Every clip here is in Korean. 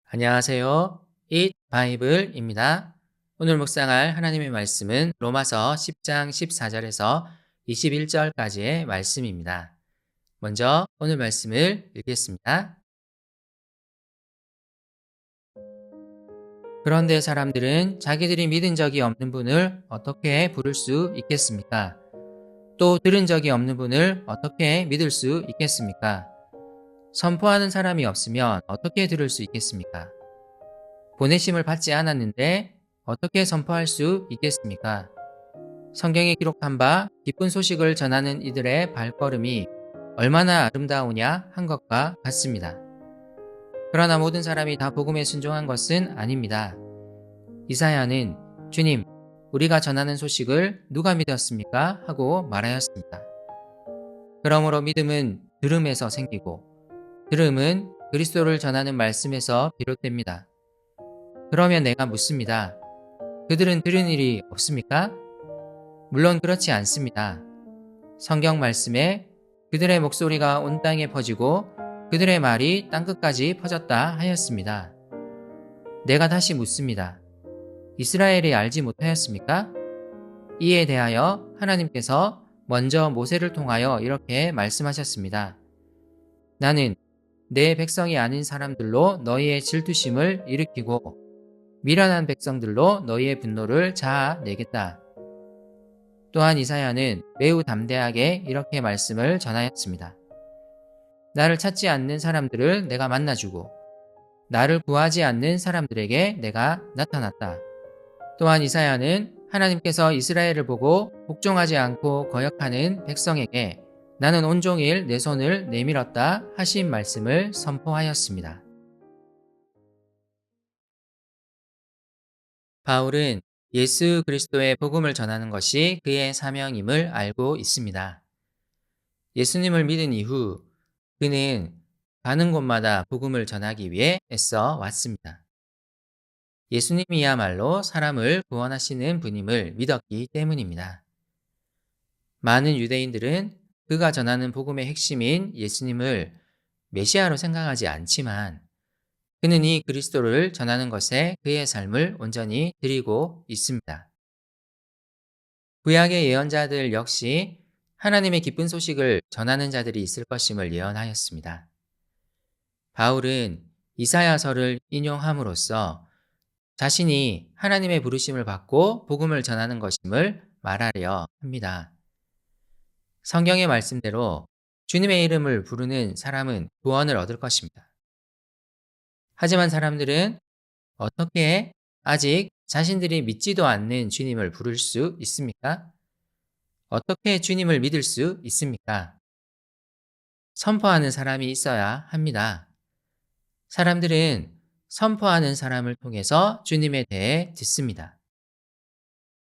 안녕하세요. Eat Bible입니다. 오늘 묵상할 하나님의 말씀은 로마서 10장 14절에서 21절까지의 말씀입니다. 먼저 오늘 말씀을 읽겠습니다. 그런데 사람들은 자기들이 믿은 적이 없는 분을 어떻게 부를 수 있겠습니까? 또 들은 적이 없는 분을 어떻게 믿을 수 있겠습니까? 선포하는 사람이 없으면 어떻게 들을 수 있겠습니까? 보내심을 받지 않았는데 어떻게 선포할 수 있겠습니까? 성경에 기록한 바 기쁜 소식을 전하는 이들의 발걸음이 얼마나 아름다우냐 한 것과 같습니다. 그러나 모든 사람이 다 복음에 순종한 것은 아닙니다. 이사야는 주님, 우리가 전하는 소식을 누가 믿었습니까? 하고 말하였습니다. 그러므로 믿음은 들음에서 생기고 들음은 그리스도를 전하는 말씀에서 비롯됩니다. 그러면 내가 묻습니다. 그들은 들은 일이 없습니까? 물론 그렇지 않습니다. 성경 말씀에 그들의 목소리가 온 땅에 퍼지고 그들의 말이 땅끝까지 퍼졌다 하였습니다. 내가 다시 묻습니다. 이스라엘이 알지 못하였습니까? 이에 대하여 하나님께서 먼저 모세를 통하여 이렇게 말씀하셨습니다. 나는 내 백성이 아닌 사람들로 너희의 질투심을 일으키고 미련한 백성들로 너희의 분노를 자아내겠다. 또한 이사야는 매우 담대하게 이렇게 말씀을 전하였습니다. 나를 찾지 않는 사람들을 내가 만나주고 나를 구하지 않는 사람들에게 내가 나타났다. 또한 이사야는 하나님께서 이스라엘을 보고 복종하지 않고 거역하는 백성에게 나는 온종일 내 손을 내밀었다 하신 말씀을 선포하였습니다. 바울은 예수 그리스도의 복음을 전하는 것이 그의 사명임을 알고 있습니다. 예수님을 믿은 이후 그는 가는 곳마다 복음을 전하기 위해 애써 왔습니다. 예수님이야말로 사람을 구원하시는 분임을 믿었기 때문입니다. 많은 유대인들은 그가 전하는 복음의 핵심인 예수님을 메시아로 생각하지 않지만 그는 이 그리스도를 전하는 것에 그의 삶을 온전히 드리고 있습니다. 구약의 예언자들 역시 하나님의 기쁜 소식을 전하는 자들이 있을 것임을 예언하였습니다. 바울은 이사야서를 인용함으로써 자신이 하나님의 부르심을 받고 복음을 전하는 것임을 말하려 합니다. 성경의 말씀대로 주님의 이름을 부르는 사람은 구원을 얻을 것입니다. 하지만 사람들은 어떻게 아직 자신들이 믿지도 않는 주님을 부를 수 있습니까? 어떻게 주님을 믿을 수 있습니까? 선포하는 사람이 있어야 합니다. 사람들은 선포하는 사람을 통해서 주님에 대해 듣습니다.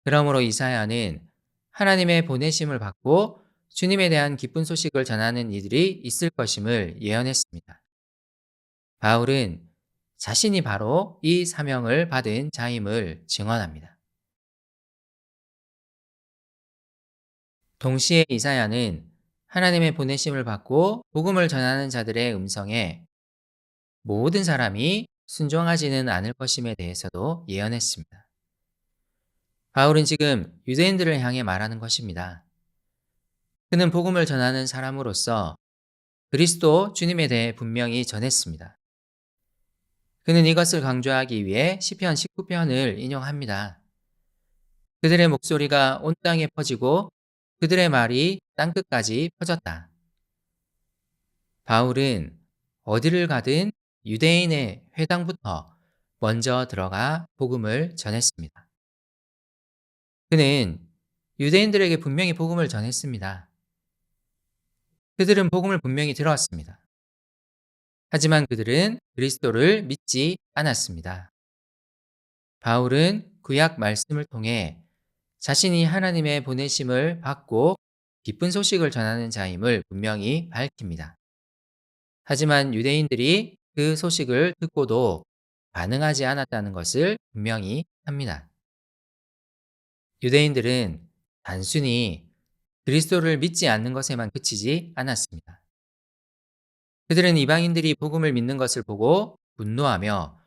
그러므로 이사야는 하나님의 보내심을 받고 주님에 대한 기쁜 소식을 전하는 이들이 있을 것임을 예언했습니다. 바울은 자신이 바로 이 사명을 받은 자임을 증언합니다. 동시에 이사야는 하나님의 보내심을 받고 복음을 전하는 자들의 음성에 모든 사람이 순종하지는 않을 것임에 대해서도 예언했습니다. 바울은 지금 유대인들을 향해 말하는 것입니다. 그는 복음을 전하는 사람으로서 그리스도 주님에 대해 분명히 전했습니다. 그는 이것을 강조하기 위해 시편 19편을 인용합니다. 그들의 목소리가 온 땅에 퍼지고 그들의 말이 땅끝까지 퍼졌다. 바울은 어디를 가든 유대인의 회당부터 먼저 들어가 복음을 전했습니다. 그는 유대인들에게 분명히 복음을 전했습니다. 그들은 복음을 분명히 들었습니다. 하지만 그들은 그리스도를 믿지 않았습니다. 바울은 구약 말씀을 통해 자신이 하나님의 보내심을 받고 기쁜 소식을 전하는 자임을 분명히 밝힙니다. 하지만 유대인들이 그 소식을 듣고도 반응하지 않았다는 것을 분명히 합니다. 유대인들은 단순히 그리스도를 믿지 않는 것에만 그치지 않았습니다. 그들은 이방인들이 복음을 믿는 것을 보고 분노하며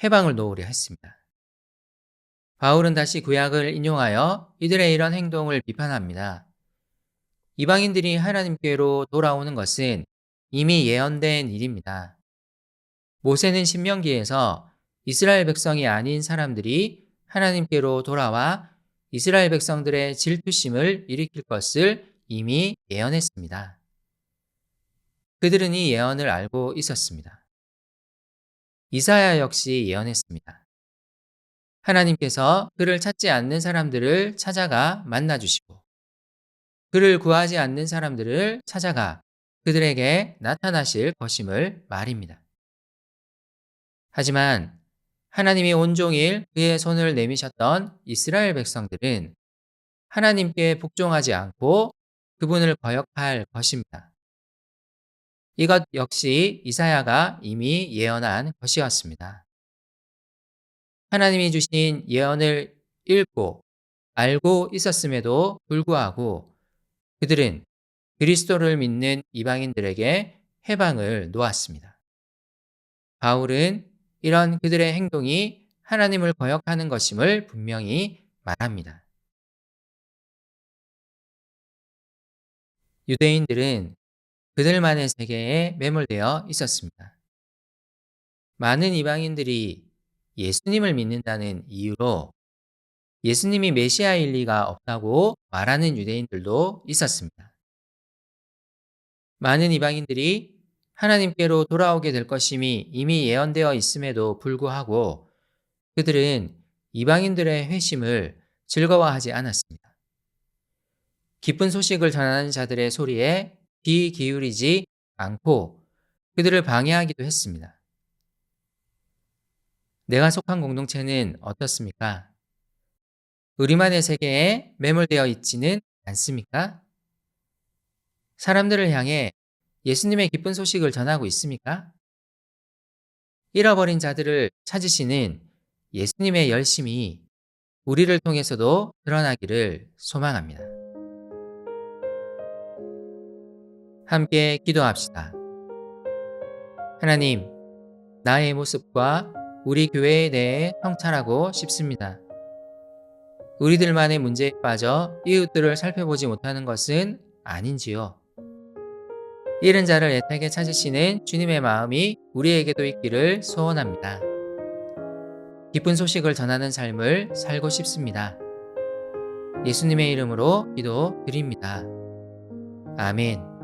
해방을 놓으려 했습니다. 바울은 다시 구약을 인용하여 이들의 이런 행동을 비판합니다. 이방인들이 하나님께로 돌아오는 것은 이미 예언된 일입니다. 모세는 신명기에서 이스라엘 백성이 아닌 사람들이 하나님께로 돌아와 이스라엘 백성들의 질투심을 일으킬 것을 이미 예언했습니다. 그들은 이 예언을 알고 있었습니다. 이사야 역시 예언했습니다. 하나님께서 그를 찾지 않는 사람들을 찾아가 만나주시고 그를 구하지 않는 사람들을 찾아가 그들에게 나타나실 것임을 말입니다. 하지만 하나님이 온종일 그의 손을 내미셨던 이스라엘 백성들은 하나님께 복종하지 않고 그분을 거역할 것입니다. 이것 역시 이사야가 이미 예언한 것이었습니다. 하나님이 주신 예언을 읽고 알고 있었음에도 불구하고 그들은 그리스도를 믿는 이방인들에게 해방을 놓았습니다. 바울은 이런 그들의 행동이 하나님을 거역하는 것임을 분명히 말합니다. 유대인들은 그들만의 세계에 매몰되어 있었습니다. 많은 이방인들이 예수님을 믿는다는 이유로 예수님이 메시아일 리가 없다고 말하는 유대인들도 있었습니다. 많은 이방인들이 하나님께로 돌아오게 될 것임이 이미 예언되어 있음에도 불구하고 그들은 이방인들의 회심을 즐거워하지 않았습니다. 기쁜 소식을 전하는 자들의 소리에 귀 기울이지 않고 그들을 방해하기도 했습니다. 내가 속한 공동체는 어떻습니까? 우리만의 세계에 매몰되어 있지는 않습니까? 사람들을 향해 예수님의 기쁜 소식을 전하고 있습니까? 잃어버린 자들을 찾으시는 예수님의 열심이 우리를 통해서도 드러나기를 소망합니다. 함께 기도합시다. 하나님, 나의 모습과 우리 교회에 대해 성찰하고 싶습니다. 우리들만의 문제에 빠져 이웃들을 살펴보지 못하는 것은 아닌지요? 잃은 자를 애타게 찾으시는 주님의 마음이 우리에게도 있기를 소원합니다. 기쁜 소식을 전하는 삶을 살고 싶습니다. 예수님의 이름으로 기도드립니다. 아멘.